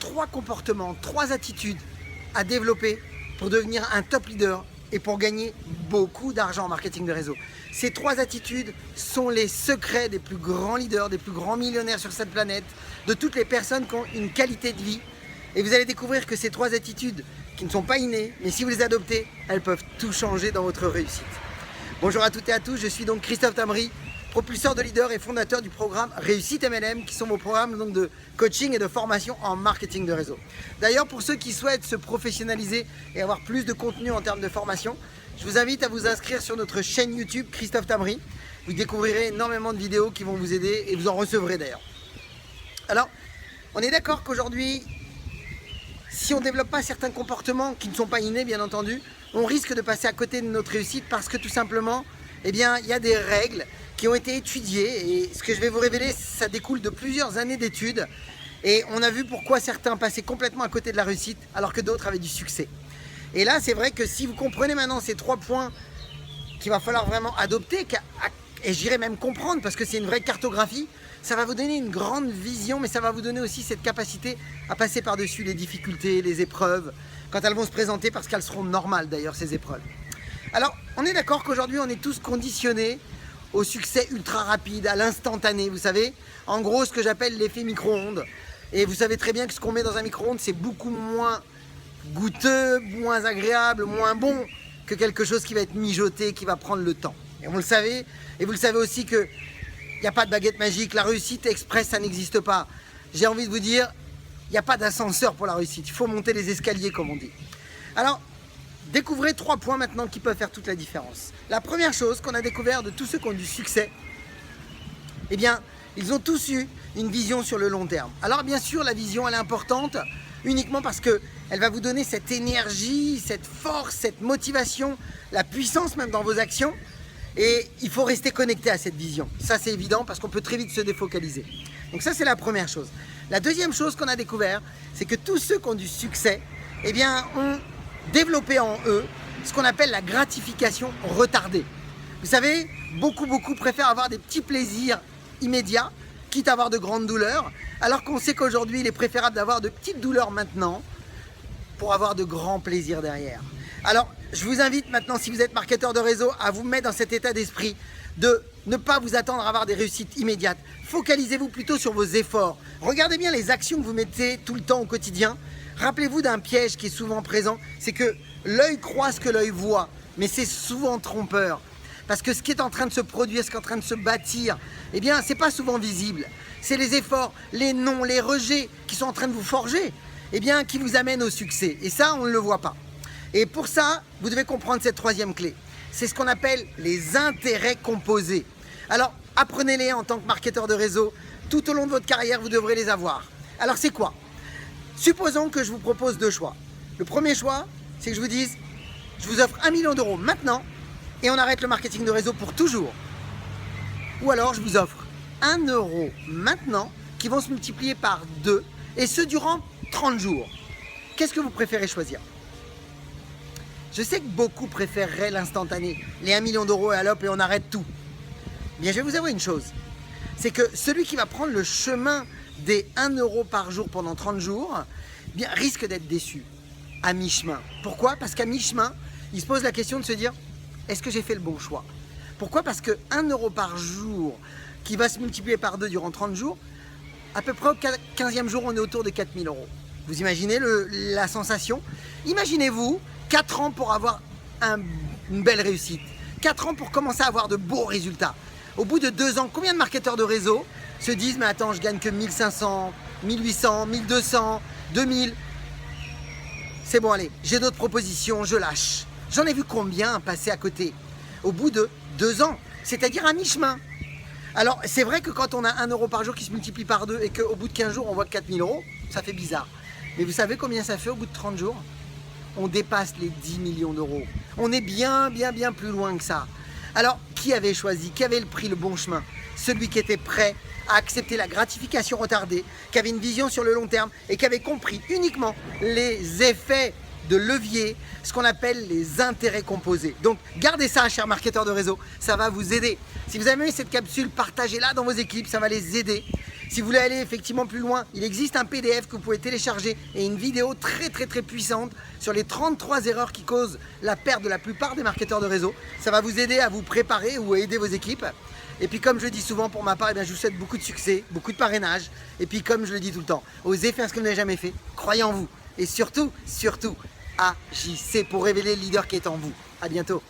3 comportements, 3 attitudes à développer pour devenir un top leader et pour gagner beaucoup d'argent en marketing de réseau. Ces 3 attitudes sont les secrets des plus grands leaders, des plus grands millionnaires sur cette planète, de toutes les personnes qui ont une qualité de vie. Et vous allez découvrir que ces 3 attitudes qui ne sont pas innées, mais si vous les adoptez, elles peuvent tout changer dans votre réussite. Bonjour à toutes et à tous, je suis donc Christophe Tamry, propulseur de leader et fondateur du programme Réussite MLM, qui sont vos programmes donc de coaching et de formation en marketing de réseau. D'ailleurs, pour ceux qui souhaitent se professionnaliser et avoir plus de contenu en termes de formation, je vous invite à vous inscrire sur notre chaîne YouTube Christophe Tamry. Vous découvrirez énormément de vidéos qui vont vous aider et vous en recevrez d'ailleurs. Alors, on est d'accord qu'aujourd'hui, si on ne développe pas certains comportements qui ne sont pas innés, bien entendu, on risque de passer à côté de notre réussite parce que tout simplement, eh bien, il y a des règles qui ont été étudiées et ce que je vais vous révéler, ça découle de plusieurs années d'études et on a vu pourquoi certains passaient complètement à côté de la réussite alors que d'autres avaient du succès. Et là, c'est vrai que si vous comprenez maintenant ces 3 points qu'il va falloir vraiment adopter et j'irais même comprendre parce que c'est une vraie cartographie, ça va vous donner une grande vision, mais ça va vous donner aussi cette capacité à passer par-dessus les difficultés, les épreuves, quand elles vont se présenter, parce qu'elles seront normales d'ailleurs, ces épreuves. Alors, on est d'accord qu'aujourd'hui, on est tous conditionnés au succès ultra rapide, à l'instantané, vous savez, en gros, ce que j'appelle l'effet micro-ondes. Et vous savez très bien que ce qu'on met dans un micro-ondes, c'est beaucoup moins goûteux, moins agréable, moins bon que quelque chose qui va être mijoté, qui va prendre le temps. Et on le savait, et vous le savez aussi que il n'y a pas de baguette magique, la réussite express, ça n'existe pas. J'ai envie de vous dire, il n'y a pas d'ascenseur pour la réussite, il faut monter les escaliers comme on dit. Alors, découvrez 3 points maintenant qui peuvent faire toute la différence. La première chose qu'on a découvert de tous ceux qui ont du succès, eh bien, ils ont tous eu une vision sur le long terme. Alors bien sûr, la vision, elle est importante, uniquement parce qu'elle va vous donner cette énergie, cette force, cette motivation, la puissance même dans vos actions. Et il faut rester connecté à cette vision. Ça, c'est évident parce qu'on peut très vite se défocaliser. Donc ça, c'est la première chose. La deuxième chose qu'on a découvert, c'est que tous ceux qui ont du succès, eh bien, ont développé en eux ce qu'on appelle la gratification retardée. Vous savez, beaucoup préfèrent avoir des petits plaisirs immédiats, quitte à avoir de grandes douleurs, alors qu'on sait qu'aujourd'hui, il est préférable d'avoir de petites douleurs maintenant pour avoir de grands plaisirs derrière. Alors, je vous invite maintenant, si vous êtes marketeur de réseau, à vous mettre dans cet état d'esprit de ne pas vous attendre à avoir des réussites immédiates. Focalisez-vous plutôt sur vos efforts. Regardez bien les actions que vous mettez tout le temps au quotidien. Rappelez-vous d'un piège qui est souvent présent, c'est que l'œil croit ce que l'œil voit, mais c'est souvent trompeur. Parce que ce qui est en train de se produire, ce qui est en train de se bâtir, eh bien, c'est pas souvent visible. C'est les efforts, les non, les rejets qui sont en train de vous forger, eh bien, qui vous amènent au succès. Et ça, on ne le voit pas. Et pour ça, vous devez comprendre cette 3e clé. C'est ce qu'on appelle les intérêts composés. Alors, apprenez-les en tant que marketeur de réseau. Tout au long de votre carrière, vous devrez les avoir. Alors, c'est quoi? Supposons que je vous propose 2 choix. Le premier choix, c'est que je vous dise, je vous offre 1 million d'euros maintenant et on arrête le marketing de réseau pour toujours. Ou alors, je vous offre 1 euro maintenant qui vont se multiplier par 2 et ce durant 30 jours. Qu'est-ce que vous préférez choisir? Je sais que beaucoup préféreraient l'instantané, les 1 million d'euros et à l'op et on arrête tout. Bien, je vais vous avouer une chose, c'est que celui qui va prendre le chemin des 1 euro par jour pendant 30 jours, bien, risque d'être déçu à mi-chemin. Pourquoi? Parce qu'à mi-chemin, il se pose la question de se dire, est-ce que j'ai fait le bon choix? Pourquoi? Parce que 1 euro par jour qui va se multiplier par 2 durant 30 jours, à peu près au 15e jour, on est autour de 4 000 euros. Vous imaginez la sensation? Imaginez-vous 4 ans pour avoir une belle réussite. 4 ans pour commencer à avoir de beaux résultats. Au bout de 2 ans, combien de marketeurs de réseau se disent mais attends, je gagne que 1500, 1800, 1200, 2000. C'est bon, allez, j'ai d'autres propositions, je lâche. J'en ai vu combien passer à côté au bout de 2 ans, c'est-à-dire à mi-chemin. Alors, c'est vrai que quand on a 1 euro par jour qui se multiplie par 2 et qu'au bout de 15 jours, on voit 4000 euros, ça fait bizarre. Mais vous savez combien ça fait au bout de 30 jours? On dépasse les 10 millions d'euros. On est bien plus loin que ça. Alors, qui avait choisi, qui avait pris le bon chemin? Celui qui était prêt à accepter la gratification retardée, qui avait une vision sur le long terme et qui avait compris uniquement les effets de levier, ce qu'on appelle les intérêts composés. Donc, gardez ça, chers marketeurs de réseau, ça va vous aider. Si vous avez aimé cette capsule, partagez-la dans vos équipes, ça va les aider. Si vous voulez aller effectivement plus loin, il existe un PDF que vous pouvez télécharger et une vidéo très puissante sur les 33 erreurs qui causent la perte de la plupart des marketeurs de réseau. Ça va vous aider à vous préparer ou à aider vos équipes. Et puis comme je le dis souvent pour ma part, je vous souhaite beaucoup de succès, beaucoup de parrainage. Et puis comme je le dis tout le temps, osez faire ce que vous n'avez jamais fait, croyez en vous. Et surtout, agissez pour révéler le leader qui est en vous. À bientôt.